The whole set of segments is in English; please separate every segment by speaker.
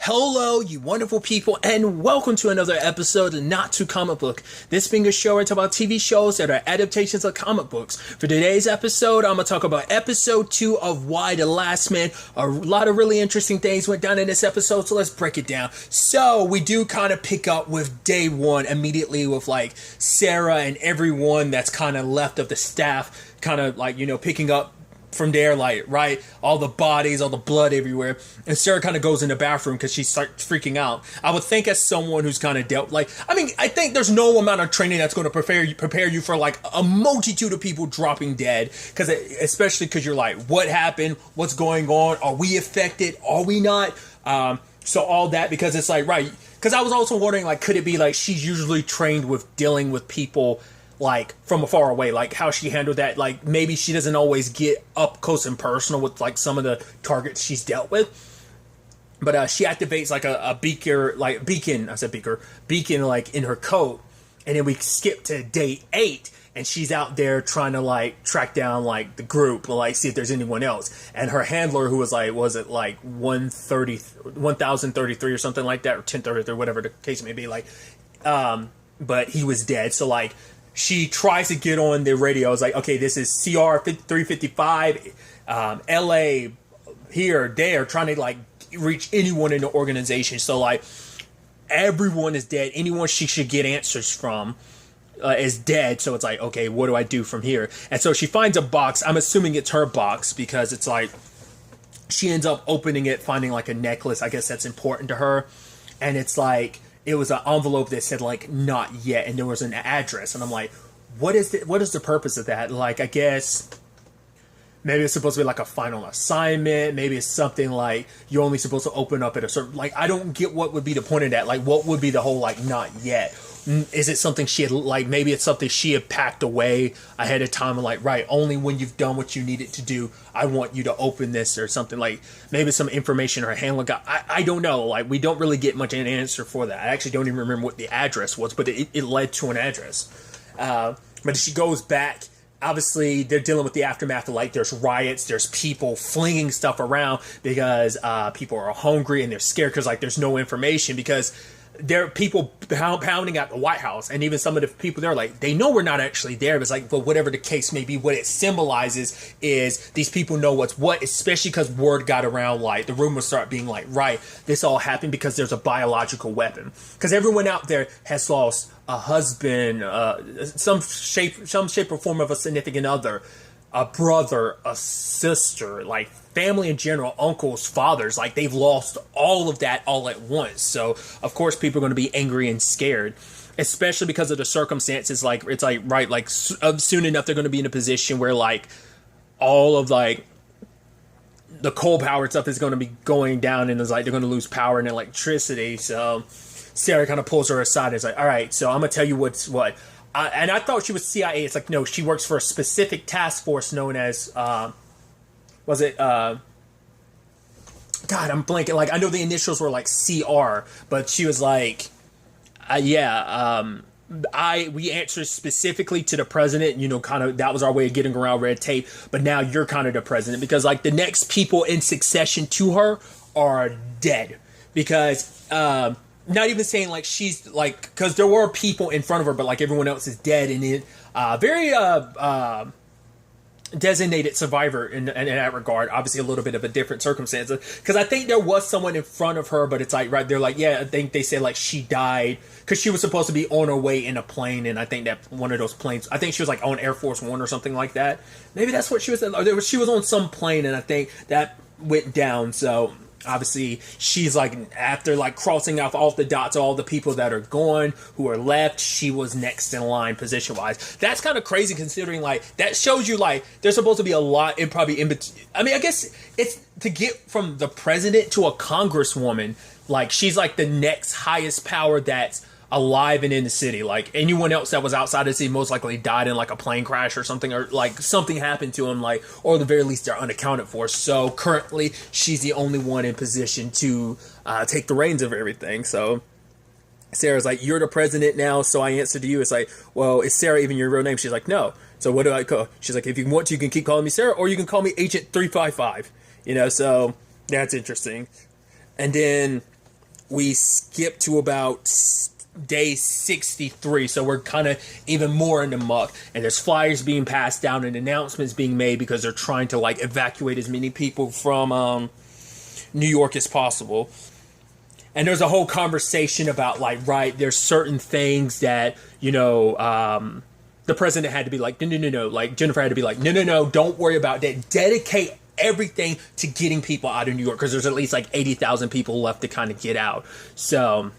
Speaker 1: Hello, you wonderful people, and welcome to another episode of Not Too Comic Book. This being a show where I talk about TV shows that are adaptations of comic books. For today's episode, I'm going to talk about episode 2 of Y: The Last Man. A lot of really interesting things went down in this episode, so let's break it down. So, we do kind of pick up with day 1 immediately with like Sarah and everyone that's kind of left of the staff, kind of like, picking up from there, like, right, all the bodies, all the blood everywhere, and Sarah kind of goes in the bathroom because she starts freaking out. I would think as someone who's kind of dealt, I think there's no amount of training that's going to prepare you for like a multitude of people dropping dead, especially because you're like, what happened, what's going on, are we affected, are we not, so all that, because it's like, right, because I was also wondering, like, could it be like she's usually trained with dealing with people like from afar away, like how she handled that, like maybe she doesn't always get up close and personal with like some of the targets she's dealt with, but she activates like a beacon like in her coat, and then we skip to day 8 and she's out there trying to like track down like the group, like see if there's anyone else, and her handler, who was like, was it like 1033 or something like that, or 1033, whatever the case may be, like but he was dead. So like she tries to get on the radio. It's like, okay, this is CR 355, LA, here, there, trying to like reach anyone in the organization. So like everyone is dead. Anyone she should get answers from is dead. So it's like, okay, what do I do from here? And so she finds a box. I'm assuming it's her box, because it's like she ends up opening it, finding like a necklace. I guess that's important to her. And it's like, it was an envelope that said like not yet, and there was an address, and I'm like, what is the purpose of that? Like, I guess maybe it's supposed to be like a final assignment, maybe it's something like you're only supposed to open up at a certain, like, I don't get what would be the point of that. Like, what would be the whole like not yet? Is it something she had, like, maybe it's something she had packed away ahead of time, and like, right, only when you've done what you needed to do, I want you to open this, or something. Like, maybe some information her handler got. I don't know. Like, we don't really get much of an answer for that. I actually don't even remember what the address was, but it led to an address. But she goes back. Obviously, they're dealing with the aftermath of, like, there's riots, there's people flinging stuff around because people are hungry and they're scared because, like, there's no information, because there are people pounding at the White House, and even some of the people there, like, they know we're not actually there, but it's like, but whatever the case may be, what it symbolizes is these people know what's what, especially because word got around, like, the rumors start being like, right, this all happened because there's a biological weapon, because everyone out there has lost a husband, some shape or form of a significant other, a brother, a sister, like family in general, uncles, fathers, like they've lost all of that all at once. So of course people are going to be angry and scared, especially because of the circumstances. Like, it's like, right, like soon enough they're going to be in a position where like all of like the coal powered stuff is going to be going down, and it's like they're going to lose power and electricity. So Sarah kind of pulls her aside and is like, all right, so I'm going to tell you what's what. And I thought she was CIA. It's like, no, she works for a specific task force known as, God, I'm blanking. Like, I know the initials were like CR, but she was like, we answered specifically to the president, kind of, that was our way of getting around red tape. But now you're kind of the president, because like the next people in succession to her are dead, because, not even saying like she's like, because there were people in front of her, but like everyone else is dead, and it very designated survivor in that regard. Obviously a little bit of a different circumstance, because I think there was someone in front of her, but it's like, right, they're like, yeah, I think they said like she died because she was supposed to be on her way in a plane, and I think that one of those planes, I think she was like on Air Force One or something like that. Maybe that's what she was, or she was on some plane, and I think that went down. So obviously she's like, after like crossing off all the dots, all the people that are gone, who are left, she was next in line position wise. That's kind of crazy, considering like that shows you like there's supposed to be a lot in probably in between. I mean, I guess it's to get from the president to a congresswoman, like she's like the next highest power that's alive and in the city. Like anyone else that was outside the city most likely died in like a plane crash or something, or like something happened to him, like, or at the very least they're unaccounted for. So currently she's the only one in position to take the reins of everything. So Sarah's like, you're the president now, so I answer to you. It's like, well, is Sarah even your real name? She's like, no. So what do I call? She's like, if you want to, you can keep calling me Sarah, or you can call me Agent 355. So that's interesting. And then we skip to about day 63, so we're kind of even more in the muck, and there's flyers being passed down and announcements being made because they're trying to like evacuate as many people from New York as possible. And there's a whole conversation about like, right, there's certain things that, you know, the president had to be like, no, like Jennifer had to be like, no, don't worry about that, dedicate everything to getting people out of New York, because there's at least like 80,000 people left to kind of get out. So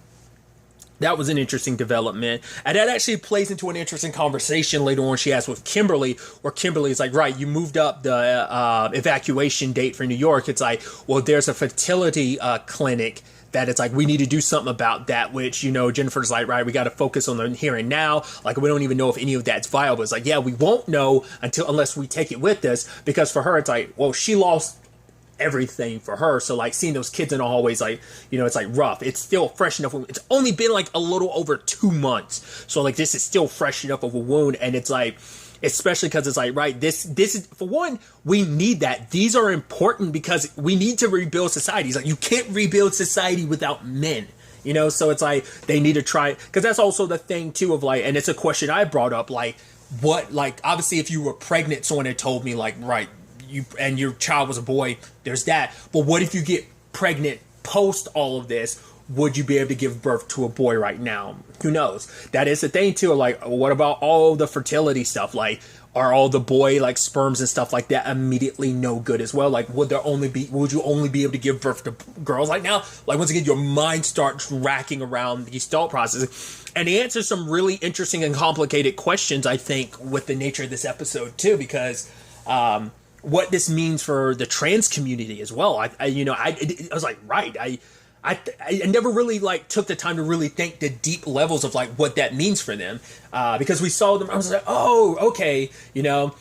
Speaker 1: that was an interesting development. And that actually plays into an interesting conversation later on she has with Kimberly, where Kimberly's like, right, you moved up the evacuation date for New York. It's like, well, there's a fertility clinic that it's like, we need to do something about that, which, you know, Jennifer's like, right, we got to focus on the here and now. Like, we don't even know if any of that's viable. It's like, yeah, we won't know unless we take it with us, because for her, it's like, well, she lost everything for her, so like seeing those kids in the hallways, like, you know, it's like rough. It's still fresh enough. It's only been like a little over 2 months, so like this is still fresh enough of a wound. And it's like, especially because it's like, right, this is, for one, we need that. These are important because we need to rebuild society. It's like, you can't rebuild society without men, you know. So it's like they need to try, because that's also the thing too of like, and it's a question I brought up, like, what, like, obviously if you were pregnant, someone had told me like, right, you and your child was a boy, there's that. But what if you get pregnant post all of this? Would you be able to give birth to a boy right now? Who knows? That is the thing too. Like, what about all the fertility stuff? Like, are all the boy like sperms and stuff like that immediately no good as well? Like, would you only be able to give birth to girls like now? Like, once again, your mind starts racking around these thought processes. And he answers some really interesting and complicated questions, I think, with the nature of this episode too, because what this means for the trans community as well. I was like, right, I never really like took the time to really think the deep levels of like what that means for them, because we saw them. I was like, oh, okay, you know.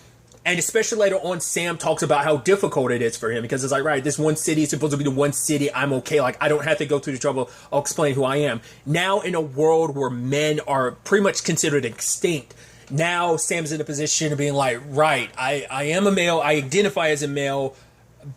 Speaker 1: And especially later on, Sam talks about how difficult it is for him, because it's like, right, this one city is supposed to be the one city I'm okay. Like, I don't have to go through the trouble. I'll explain who I am. Now, in a world where men are pretty much considered extinct, now Sam's in a position of being like, right, I am a male, I identify as a male,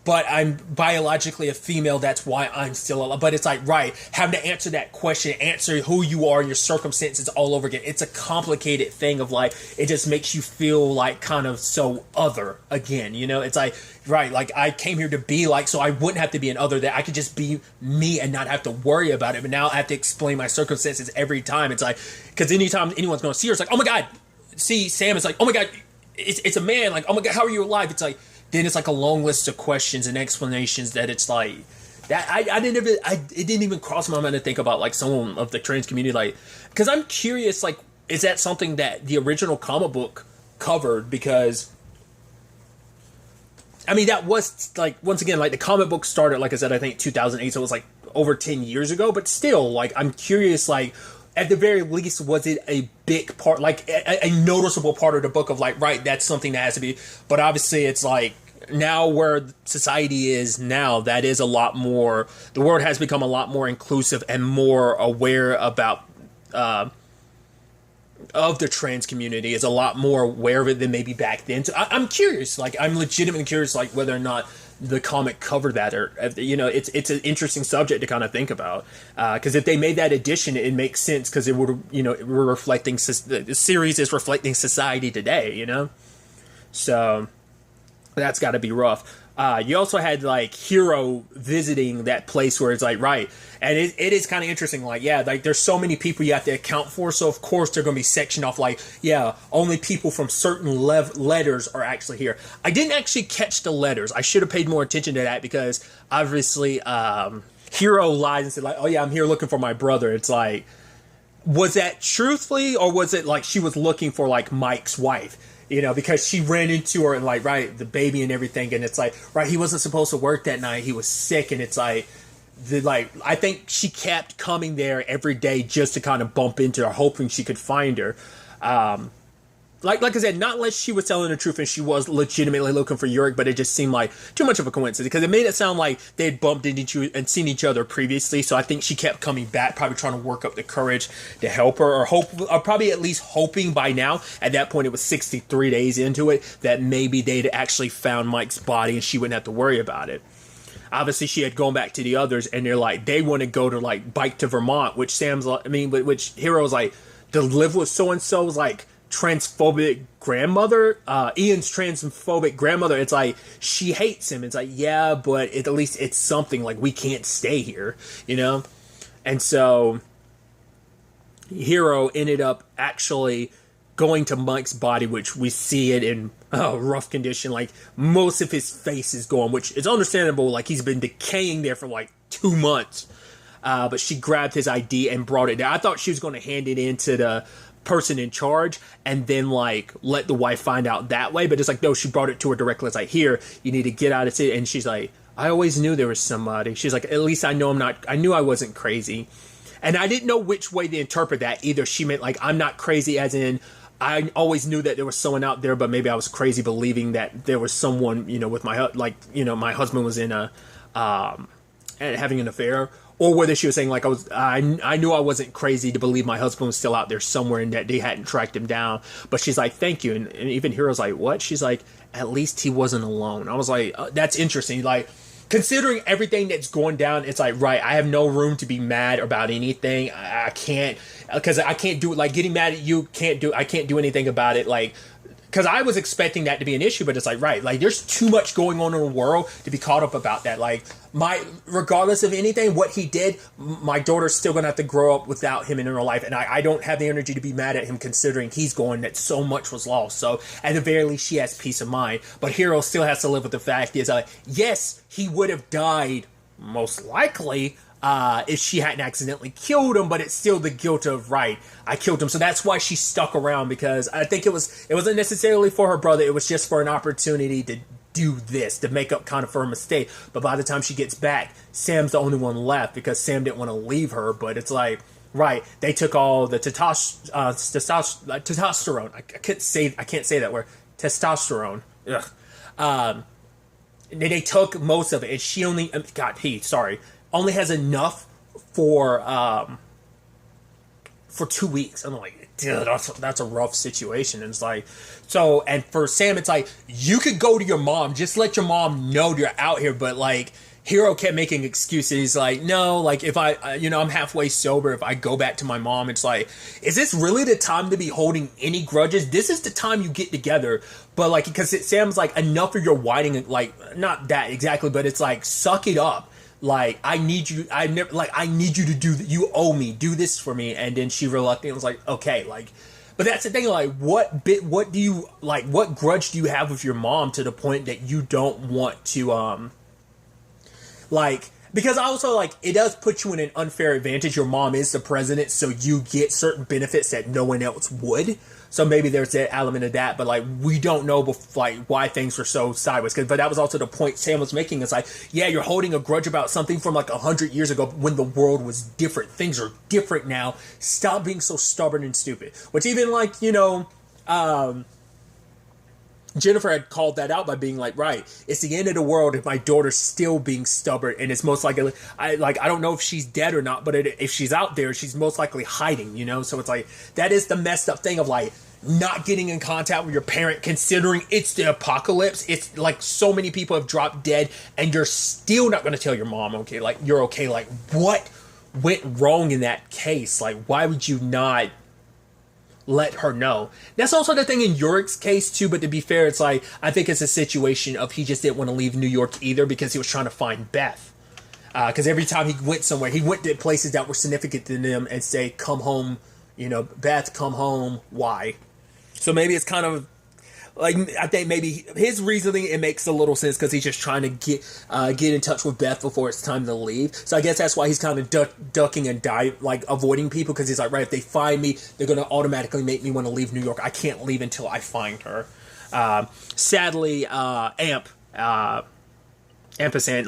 Speaker 1: but I'm biologically a female, that's why I'm still alive. But it's like, right, having to answer that question, answer who you are and your circumstances all over again. It's a complicated thing of like, it just makes you feel like kind of so other again, you know? It's like, right, like I came here to be like, so I wouldn't have to be an other, that I could just be me and not have to worry about it. But now I have to explain my circumstances every time. It's like, because anytime anyone's going to see her, it's like, oh my God, see Sam, it's like, oh my God, it's a man, like, oh my God, how are you alive? It's like, then it's like a long list of questions and explanations that it's like that it didn't even cross my mind to think about like someone of the trans community, like, because I'm curious, like, is that something that the original comic book covered? Because I mean, that was like, once again, like the comic book started, like I said, I think 2008, so it was like over 10 years ago, but still, like, I'm curious, like, at the very least, was it a big part, like a noticeable part of the book of like, right, that's something that has to be. But obviously it's like, now where society is now, that is a lot more, the world has become a lot more inclusive and more aware about of the trans community, is a lot more aware of it than maybe back then. So I'm curious, like, I'm legitimately curious, like, whether or not the comic covered that, or, you know, it's an interesting subject to kind of think about, because if they made that addition, it makes sense, because it would, you know, we're reflecting, the series is reflecting society today, you know. So that's got to be rough. You also had like Hero visiting that place where it's like, right, and it is kind of interesting, like, yeah, like there's so many people you have to account for, so of course they're going to be sectioned off, like, yeah, only people from certain letters are actually here. I didn't actually catch the letters. I should have paid more attention to that, because obviously Hero lies and said like, oh yeah, I'm here looking for my brother. It's like, was that truthfully, or was it like she was looking for like Mike's wife? You know, because she ran into her and like, right, the baby and everything, and it's like, right, he wasn't supposed to work that night, he was sick, and it's like, I think she kept coming there every day just to kind of bump into her, hoping she could find her. Like I said, not unless she was telling the truth and she was legitimately looking for Yurik, but it just seemed like too much of a coincidence, because it made it sound like they had bumped into and seen each other previously. So I think she kept coming back, probably trying to work up the courage to help her, or probably at least hoping by now, at that point it was 63 days into it, that maybe they'd actually found Mike's body and she wouldn't have to worry about it. obviously she had gone back to the others, and they're like, they want to go to like bike to Vermont, which Sam's like, which Hero's like, to live with so and so's like transphobic grandmother, Ian's transphobic grandmother. It's like she hates him. It's like, yeah, but at least it's something. Like, we can't stay here, you know. And so Hero ended up actually going to Mike's body, which we see it in rough condition. Like, most of his face is gone, which is understandable. Like, he's been decaying there for like 2 months. But she grabbed his ID and brought it down. I thought she was going to hand it in to the person in charge and then like let the wife find out that way. But it's like, no, she brought it to her directly. It's like, here, you need to get out of it. And she's like, I always knew there was somebody. She's like, at least I knew I wasn't crazy. And I didn't know which way to interpret that. Either she meant like, I'm not crazy as in, I always knew that there was someone out there, but maybe I was crazy believing that there was someone, you know, with my husband was in having an affair, or whether she was saying like I knew I wasn't crazy to believe my husband was still out there somewhere and that they hadn't tracked him down. But she's like, thank you, and even Hero's like, what? She's like, at least he wasn't alone. I was like, that's interesting. Like, considering everything that's going down, it's like, right, I have no room to be mad about anything. I can't, because I can't do it. Like, getting mad at you, I can't do anything about it. Like, because I was expecting that to be an issue, but it's like, right, like, there's too much going on in the world to be caught up about that. Like, regardless of anything, what he did, my daughter's still going to have to grow up without him in her life. And I don't have the energy to be mad at him considering he's going, that so much was lost. So at the very least, she has peace of mind. But Hero still has to live with the fact is, yes, he would have died most likely if she hadn't accidentally killed him, but it's still the guilt of, right, I killed him. So that's why she stuck around, because I think it wasn't necessarily for her brother. It was just for an opportunity to do this, to make up kind of for a mistake. But by the time she gets back, Sam's the only one left, because Sam didn't want to leave her. But it's like, right, they took all the testosterone. I can't say that word. Testosterone. Ugh. They took most of it, and she only only has enough for 2 weeks. I'm like, dude, that's a rough situation. And it's like, so, and for Sam, it's like, you could go to your mom, just let your mom know you're out here. But like, Hero kept making excuses. He's like, no, like, if I'm halfway sober, if I go back to my mom, it's like, is this really the time to be holding any grudges? This is the time you get together. But like, because Sam's like, enough of your whining, like, not that exactly, but it's like, suck it up. Like, I need you to do that. You owe me. Do this for me. And then she reluctantly was like, okay, like, but that's the thing. Like, what grudge do you have with your mom to the point that you don't want to, because also, like, it does put you in an unfair advantage. Your mom is the president, so you get certain benefits that no one else would. So maybe there's that element of that, but like, we don't know why things were so sideways. But that was also the point Sam was making. It's like, yeah, you're holding a grudge about something from like 100 years ago when the world was different. Things are different now. Stop being so stubborn and stupid. Which even like, Jennifer had called that out by being like, right, it's the end of the world if my daughter's still being stubborn, and it's most likely, I don't know if she's dead or not, but if she's out there, she's most likely hiding, so it's like, that is the messed up thing of like, not getting in contact with your parent, considering it's the apocalypse. It's like, so many people have dropped dead, and you're still not going to tell your mom, okay, like, you're okay. Like, what went wrong in that case? Like, why would you not let her know? That's also the thing in Yorick's case too, but to be fair, it's like, I think it's a situation of he just didn't want to leave New York either, because he was trying to find Beth, because every time he went somewhere, he went to places that were significant to them and say, come home, Beth, come home. Why? So maybe it's kind of like, I think maybe his reasoning, it makes a little sense, because he's just trying to get in touch with Beth before it's time to leave. So I guess that's why he's kind of ducking and avoiding people, because he's like, right, if they find me, they're going to automatically make me want to leave New York. I can't leave until I find her. Sadly, Ampersand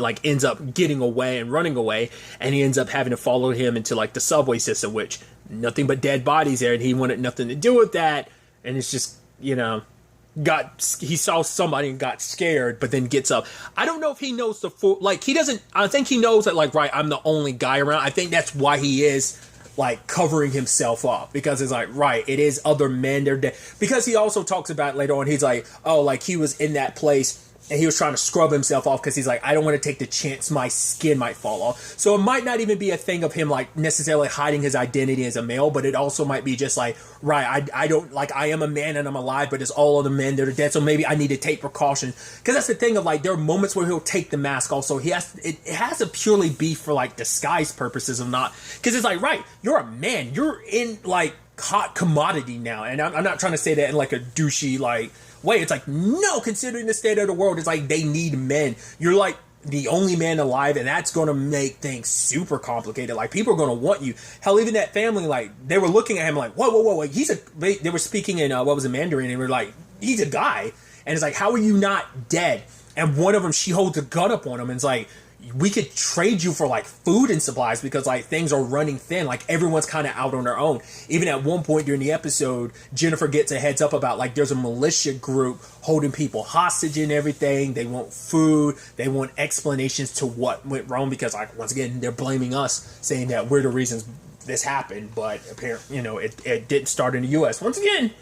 Speaker 1: like ends up getting away and running away, and he ends up having to follow him into like the subway system, which nothing but dead bodies there, and he wanted nothing to do with that. And it's just, he saw somebody and got scared, but then gets up. I don't know if he knows the full, like, he doesn't, I think he knows that, like, right, I'm the only guy around. I think that's why he is, like, covering himself up, because it's like, right, it is other men, they're dead. Because he also talks about later on, he's like, oh, like, he was in that place and he was trying to scrub himself off because he's like, I don't want to take the chance my skin might fall off. So it might not even be a thing of him like necessarily hiding his identity as a male, but it also might be just like, right, I don't like, I am a man and I'm alive, but it's all of the men that are dead. So maybe I need to take precaution, because that's the thing of like, there are moments where he'll take the mask. Also, it has to purely be for like disguise purposes of not, because it's like, right, you're a man, you're in like hot commodity now, and I'm not trying to say that in like a douchey like way. It's like, no, considering the state of the world, it's like they need men. You're like the only man alive, and that's going to make things super complicated. Like, people are going to want you. Hell, even that family, like, they were looking at him like, whoa, they were speaking in what was a Mandarin, and they were like, he's a guy, and it's like, how are you not dead? And one of them, she holds a gun up on him, and it's like, we could trade you for like food and supplies, because like things are running thin. Like, everyone's kind of out on their own. Even at one point during the episode, Jennifer gets a heads up about like there's a militia group holding people hostage and everything. They want food. They want explanations to what went wrong, because like, once again, they're blaming us, saying that we're the reasons this happened. But apparently, it didn't start in the U.S. Once again,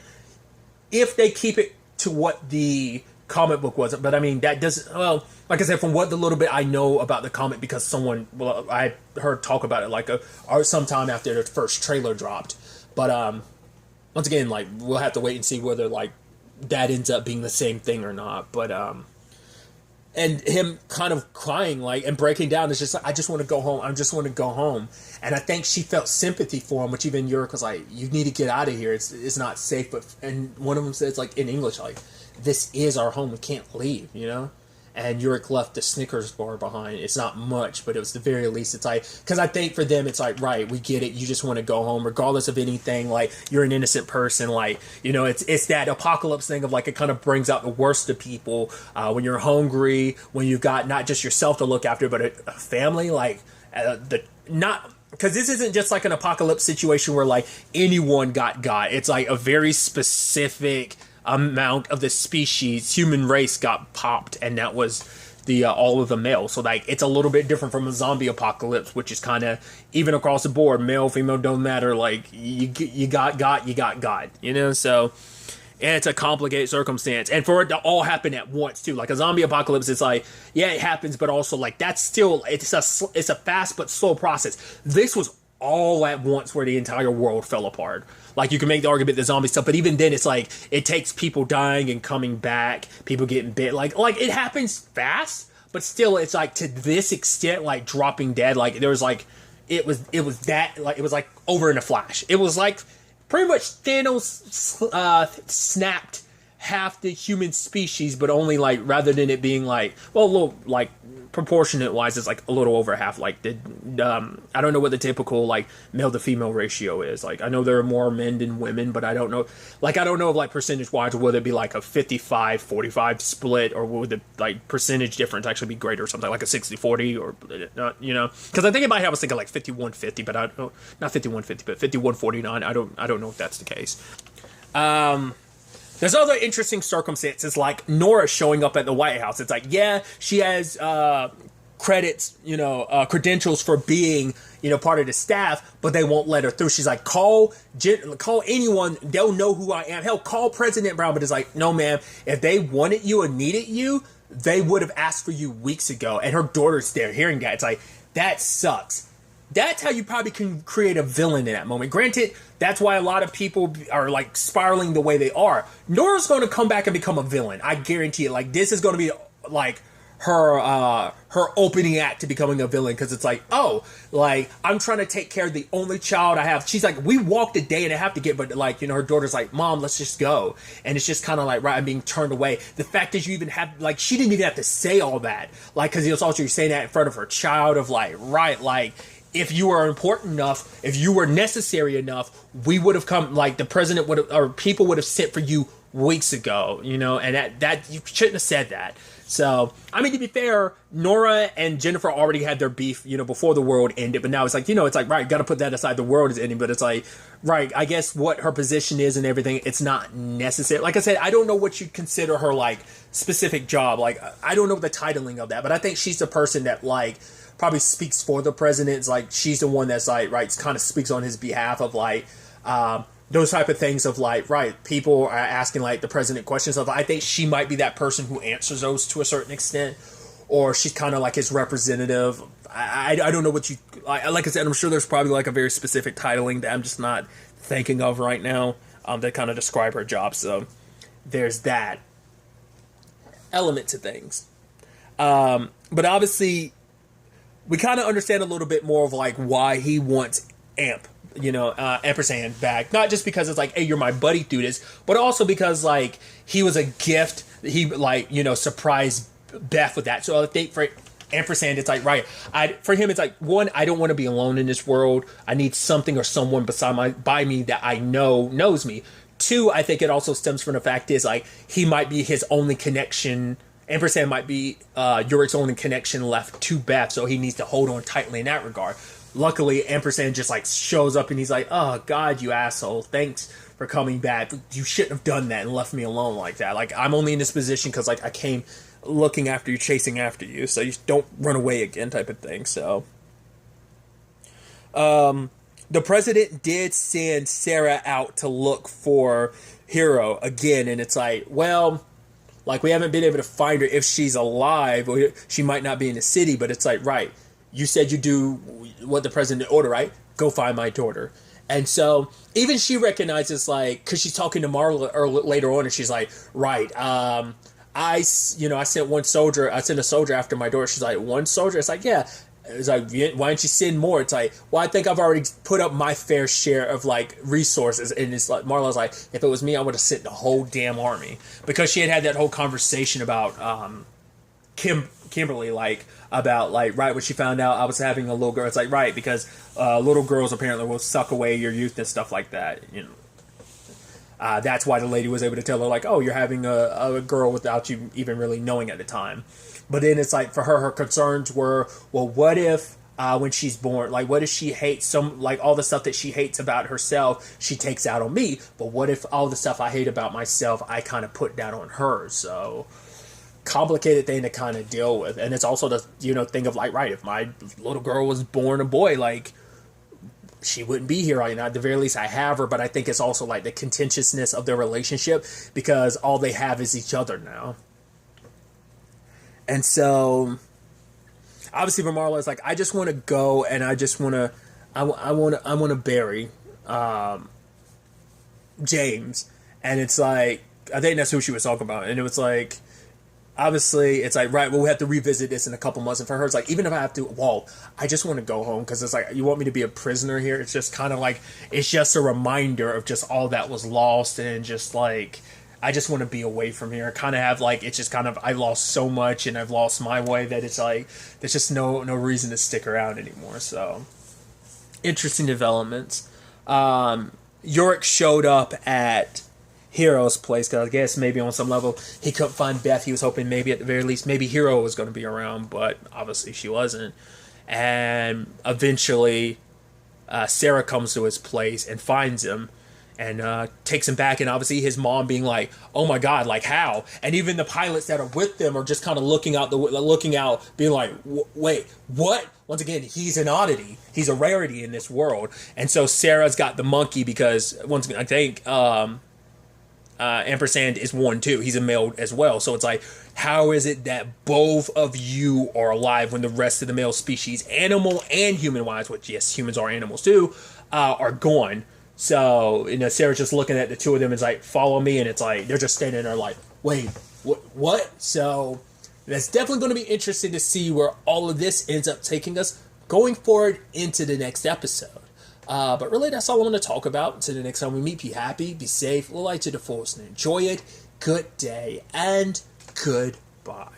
Speaker 1: if they keep it to what the comic book was. But I mean, that doesn't, well, like I said, from what the little bit I know about the comic, because I heard talk about it like or sometime after the first trailer dropped. But once again, like, we'll have to wait and see whether like that ends up being the same thing or not. But and him kind of crying like and breaking down, is just like, I just want to go home. I just want to go home. And I think she felt sympathy for him, which even Yurik was like, you need to get out of here. It's not safe. But and one of them says like in English, like, this is our home. We can't leave, And Yurik left the Snickers bar behind. It's not much, but it was the very least. It's like, because I think for them, it's like, right, we get it. You just want to go home, regardless of anything. Like, you're an innocent person. Like, it's that apocalypse thing of like, it kind of brings out the worst of people when you're hungry, when you've got not just yourself to look after, but a family. Like, because this isn't just like an apocalypse situation where like anyone got. It's like a very specific amount of the species, human race, got popped, and that was the all of the males. So like, it's a little bit different from a zombie apocalypse, which is kind of even across the board, male, female, don't matter. Like, you got God, So it's a complicated circumstance, and for it to all happen at once too. Like a zombie apocalypse, it's like, yeah, it happens, but also like that's still it's a fast but slow process. This was all at once, where the entire world fell apart. Like, you can make the argument the zombie stuff, but even then, it's like, it takes people dying and coming back, people getting bit. Like it happens fast, but still, it's like, to this extent, like dropping dead. Like, there was like, it was that, like, it was like over in a flash. It was like pretty much Thanos snapped half the human species, but only like, rather than it being like, well, a little like proportionate wise, it's like a little over half. Like, I don't know what the typical like male to female ratio is. Like, I know there are more men than women, but I don't know if like percentage wise, whether it be like a 55-45 split, or would the like percentage difference actually be greater or something, like a 60-40, or because I think in my head I was thinking like 51-50, but I don't, not 51-50, but 51-49. I don't know if that's the case. There's other interesting circumstances, like Nora showing up at the White House. It's like, yeah, she has credits, credentials for being, part of the staff, but they won't let her through. She's like, call anyone, they'll know who I am. Hell, call President Brown. But it's like, no, ma'am, if they wanted you or needed you, they would have asked for you weeks ago. And her daughter's there hearing that. It's like, that sucks. That's how you probably can create a villain in that moment. Granted, that's why a lot of people are like spiraling the way they are. Nora's going to come back and become a villain. I guarantee it. Like, this is going to be like her opening act to becoming a villain, because it's like, oh, like, I'm trying to take care of the only child I have. She's like, we walked a day and a half to get, but like, her daughter's like, Mom, let's just go. And it's just kind of like, right, I'm being turned away. The fact that you even have, like, she didn't even have to say all that, like, because it was also, you're saying that in front of her child of like, right, like, if you were important enough, if you were necessary enough, we would have come, like, the president would have, or people would have sent for you weeks ago, and that you shouldn't have said that. So, I mean, to be fair, Nora and Jennifer already had their beef, before the world ended, but now it's like, it's like, right, gotta put that aside, the world is ending, but it's like, right, I guess what her position is and everything, it's not necessary. Like I said, I don't know what you'd consider her, like, specific job, like, I don't know the titling of that, but I think she's the person that, like, probably speaks for the president. It's like, she's the one that's like, right, kind of speaks on his behalf of like, those type of things of like, right, people are asking like the president questions of, I think she might be that person who answers those to a certain extent, or she's kind of like his representative. I don't know what you, like I said, I'm sure there's probably like a very specific titling that I'm just not thinking of right now that kind of describe her job. So there's that element to things. But obviously we kind of understand a little bit more of like why he wants Ampersand back. Not just because it's like, hey, you're my buddy through this, but also because like he was a gift. He like, surprised Beth with that. So I think for Ampersand, it's like, right, for him, it's like, one, I don't want to be alone in this world. I need something or someone by me that I know knows me. Two, I think it also stems from the fact is like he might be his only connection. Ampersand might be Yorick's only connection left to Beth, so he needs to hold on tightly in that regard. Luckily, Ampersand just like shows up and he's like, "Oh God, you asshole! Thanks for coming back. You shouldn't have done that and left me alone like that. Like I'm only in this position because like I came looking after you, chasing after you, so you don't run away again," type of thing. So, the president did send Sarah out to look for Hero again, and it's like, well, like we haven't been able to find her. If she's alive, or she might not be in the city, but it's like, right, you said you do what the president ordered, right? Go find my daughter. And so even she recognizes, like, because she's talking to Marla later on, and she's like, right, I sent one soldier. I sent a soldier after my daughter. She's like, one soldier? It's like, yeah. It's like, why don't you send more? It's like, well, I think I've already put up my fair share of like resources. And it's like, Marla's like, if it was me, I would have sent the whole damn army, because she had that whole conversation about Kimberly, like about like, right, when she found out I was having a little girl. It's like, right, because little girls apparently will suck away your youth and stuff like that. That's why the lady was able to tell her, like, oh, you're having a girl without you even really knowing at the time. But then it's like, for her concerns were, well, what if when she's born, like, what if she hates all the stuff that she hates about herself, she takes out on me? But what if all the stuff I hate about myself, I kind of put that on her? So complicated thing to kind of deal with. And it's also the, thing of like, right, if my little girl was born a boy, like, she wouldn't be here right now. At the very least, I have her, but I think it's also like the contentiousness of their relationship, because all they have is each other now. And so, obviously, for Marla, it's like, I just want to go, and I just want to, I want to bury James. And it's like, I think that's who she was talking about. And it was like, obviously, it's like, right, well, we have to revisit this in a couple months. And for her, it's like, even if I have to, well, I just want to go home, because it's like, you want me to be a prisoner here? It's just kind of like, it's just a reminder of just all that was lost, and just like, I just want to be away from here. Kind of have like, it's just kind of, I lost so much and I've lost my way that it's like, there's just no reason to stick around anymore. So, interesting developments. Yorick showed up at Hero's place, because I guess maybe on some level he couldn't find Beth. He was hoping maybe at the very least maybe Hero was going to be around, but obviously she wasn't. And eventually Sarah comes to his place and finds him and takes him back, and obviously his mom being like, oh my God, like how? And even the pilots that are with them are just kind of looking out, being like, wait, what? Once again, he's an oddity. He's a rarity in this world. And so Sarah's got the monkey, because once again, I think Ampersand is one too. He's a male as well. So it's like, how is it that both of you are alive when the rest of the male species, animal and human wise, which yes, humans are animals too, are gone? So, Sarah's just looking at the two of them and is like, follow me. And it's like, they're just standing there like, wait, what? So that's definitely going to be interesting to see where all of this ends up taking us going forward into the next episode. But really, that's all I want to talk about. Until the next time we meet, be happy, be safe, light to the fullest, and enjoy it. Good day, and goodbye.